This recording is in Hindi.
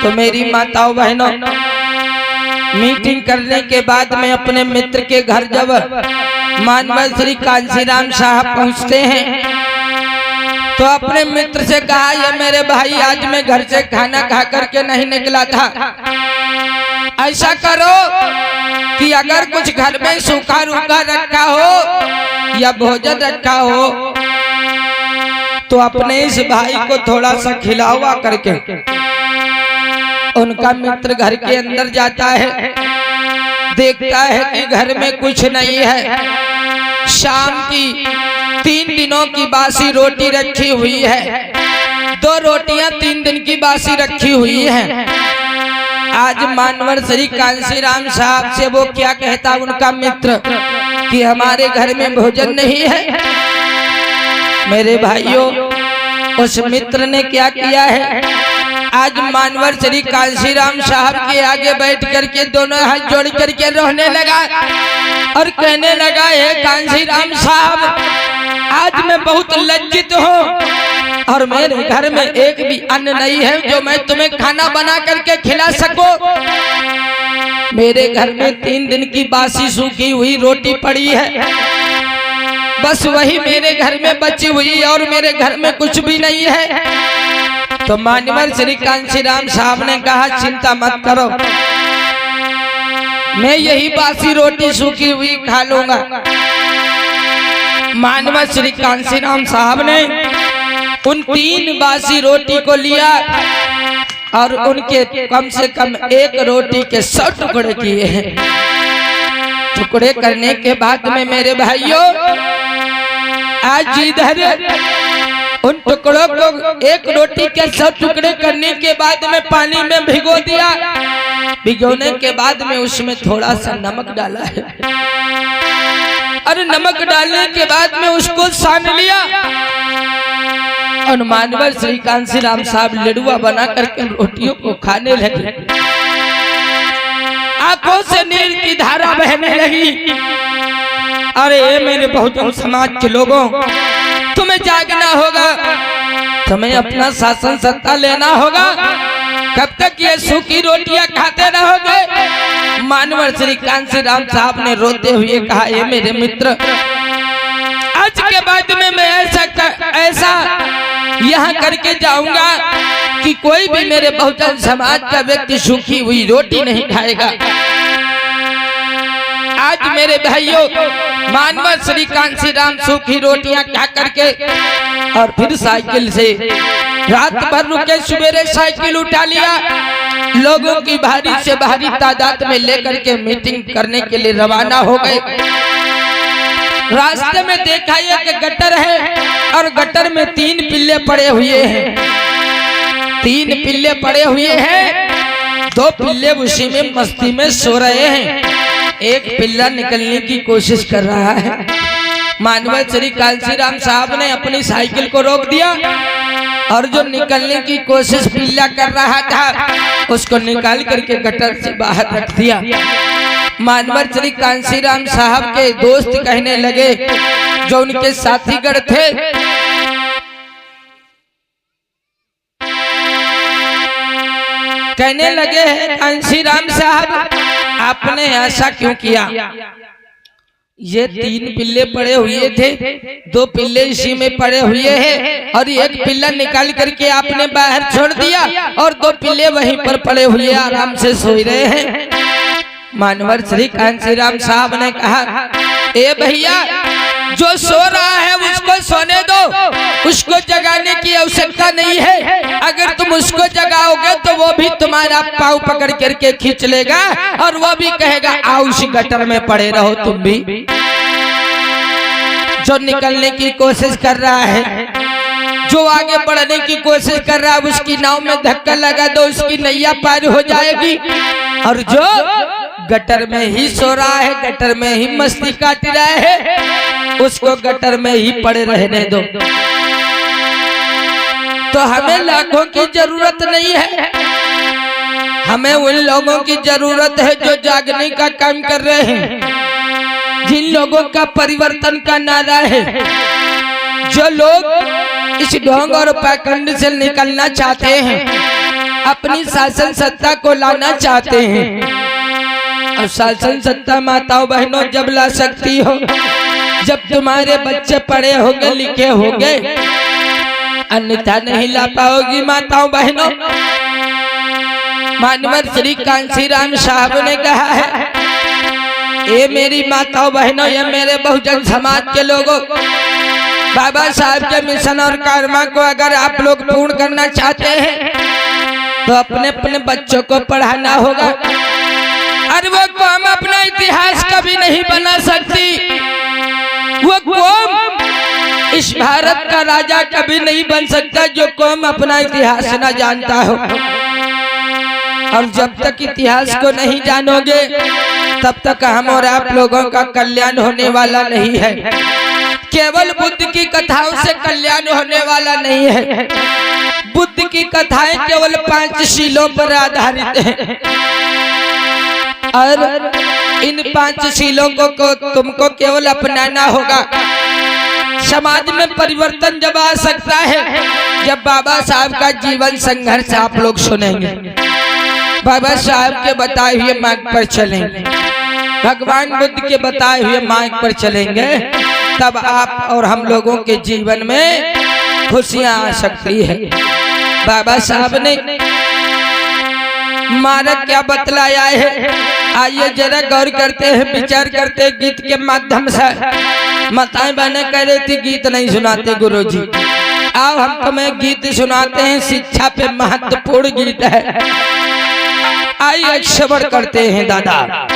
तो मेरी माताओं बहनों, मीटिंग करने के बाद में अपने मित्र के घर जब मानव श्री कांशीराम साहब पहुंचते हैं तो अपने मित्र से कहा, ये मेरे भाई आज मैं घर से खाना खा करके नहीं निकला था, ऐसा करो कि अगर कुछ घर में सूखा रूखा रखा हो या भोजन रखा हो तो अपने इस भाई को थोड़ा सा खिलावा करके। उनका मित्र घर के अंदर जाता है, देखता है कि घर में कुछ नहीं है। शाम की 3 दिनों की बासी रोटी रखी हुई है, 2 रोटियां 3 दिन की बासी रखी हुई है। आज मानवर श्री कांशीराम साहब से वो क्या कहता उनका मित्र कि हमारे घर में भोजन नहीं है। मेरे भाइयों, उस मित्र ने क्या किया है, आज मानवर श्री कांशीराम साहब के आगे बैठ करके दोनों हाथ जोड़ करके रोने लगा और कहने लगा, हे कांशीराम साहब, आज मैं बहुत लज्जित हूँ और मेरे घर में एक भी अन्न नहीं है जो मैं तुम्हें खाना बना करके खिला सकूं। मेरे घर में 3 दिन की बासी सूखी हुई रोटी पड़ी है, बस वही मेरे घर में बची हुई और मेरे घर में कुछ भी नहीं है। तो मानवर श्री कांशीराम साहब ने कहा, चिंता मत करो, मैं यही बासी रोटी सूखी हुई खा लूंगा। मानवर श्री कांशीराम साहब ने उन 3 बासी रोटी को लिया और उनके कम से कम एक रोटी के 100 टुकड़े किए हैं। टुकड़े करने के बाद में मेरे भाइयों, आज इधर उन टुकड़ों को एक रोटी के 100 टुकड़े करने के बाद में पानी में भिगो दिया। भिगोने के बाद में उसमें थोड़ा सा नमक डाला है और नमक डालने के बाद में उसको सान लिया और मानवर श्री कांशीराम साहब लड़ुआ बना करके रोटियों को खाने लगे। आंखों से नीर की धारा बहने लगी। अरे मेरे बहुजन समाज के लोगों, तुम्हें जागना होगा, तुम्हें अपना शासन सत्ता लेना होगा। कब तक ये सूखी रोटियां खाते रहोगे? मानवर श्री कांशीराम साहब ने रोते हुए कहा, ये मेरे मित्र, आज के बाद में मैं ऐसा यहाँ करके जाऊंगा कि कोई भी मेरे बहुजन समाज का व्यक्ति सूखी हुई रोटी नहीं खाएगा। आज मेरे भाइयों, मानवर श्री कांशीराम सूखी रोटियां खा करके और फिर साइकिल से रात भर रुके, सवेरे साइकिल उठा लिया, लोगों की भारी से भारी तादाद में लेकर के मीटिंग करने के लिए रवाना हो गए। रास्ते में देखा कि गटर है और गटर में 3 पिल्ले पड़े हुए हैं। 3 पिल्ले पड़े हुए हैं, 2 पिल्ले उसी में मस्ती में सो रहे हैं, एक पिल्ला निकलने की कोशिश कर रहा है। मानवर श्री कांशीराम साहब ने अपनी साइकिल को रोक दिया और जो निकलने की कोशिश पिल्ला कर रहा था उसको निकाल करके गटर से बाहर रख दिया। मानवर श्री कांशीराम साहब के दोस्त कहने लगे, जो उनके साथीगण थे, कहने लगे, कांशीराम साहब, आपने ऐसा क्यों किया? ये 3 पिल्ले पड़े हुए थे, 2 पिल्ले इसी में पड़े हुए हैं और एक पिल्ला निकाल करके आपने बाहर छोड़ दिया और 2 पिल्ले वहीं पर पड़े हुए आराम से सो रहे हैं। मानवर श्री कांशीराम साहब ने कहा, ए भैया, जो सो रहा है उसको सोने दो, उसको जगाने की आवश्यकता नहीं है। अगर तुम उसको जगाओगे तो वो भी तुम्हारा पाँव पकड़ करके खींच लेगा और वो भी कहेगा, आओ उसी गटर में पड़े रहो तुम भी। जो निकलने की कोशिश कर रहा है, जो आगे बढ़ने की कोशिश कर रहा है, उसकी नाव में धक्का लगा दो, उसकी नैया पार हो जाएगी। और जो गटर में ही सो रहा है, गटर में ही मस्ती काट रहा है, उसको गटर में ही पड़े रहने दो। तो हमें लाखों की जरूरत नहीं है, हमें उन लोगों की जरूरत है जो जागने का काम कर रहे हैं, जिन लोगों का परिवर्तन का नारा है, जो लोग इस ढोंग और पाखंड से निकलना चाहते हैं, अपने अपनी शासन सत्ता को लाना चाहते हैं। और शासन सत्ता माताओं बहनों जब ला सकती हो जब तुम्हारे बच्चे पढ़े होंगे लिखे होंगे, अन्यथा नहीं ला पाओगी माताओं बहनों। मानवर श्री कांशीराम साहब ने कहा है, ये मेरी माताओं बहनों, ये मेरे बहुजन समाज के लोगों, बाबा साहब के मिशन और कर्मा को अगर आप लोग पूर्ण करना चाहते हैं तो अपने अपने बच्चों को पढ़ाना होगा। और वो कौम अपना इतिहास कभी नहीं बना सकती, वो कौम इस भारत का राजा कभी नहीं बन सकता जो कौम अपना इतिहास न जानता हो। और जब तक इतिहास को नहीं जानोगे तब तक हम और आप लोगों का कल्याण होने वाला नहीं है। केवल बुद्ध की कथाओं से कल्याण होने वाला नहीं है। बुद्ध की कथाएं केवल 5 शीलों पर आधारित हैं और इन 5 शीलों को तुमको केवल अपनाना होगा। समाज में परिवर्तन जब आ सकता है जब बाबा साहब का जीवन संघर्ष आप लोग सुनेंगे, बाबा साहब के बताए हुए मार्ग पर चलेंगे, भगवान बुद्ध के बताए हुए मार्ग पर चलेंगे, तब आप और हम लोगों के जीवन में खुशियां आ सकती है। बाबा साहब ने मार्ग क्या बतलाया है, आइए जरा गौर करते हैं, विचार करते हैं गीत के माध्यम से। माताएं बहनें कह रही थी गीत नहीं सुनाते गुरुजी, आओ हम तुम्हें गीत सुनाते हैं, शिक्षा पे महत्वपूर्ण गीत है। आइए श्रवण करते हैं दादा।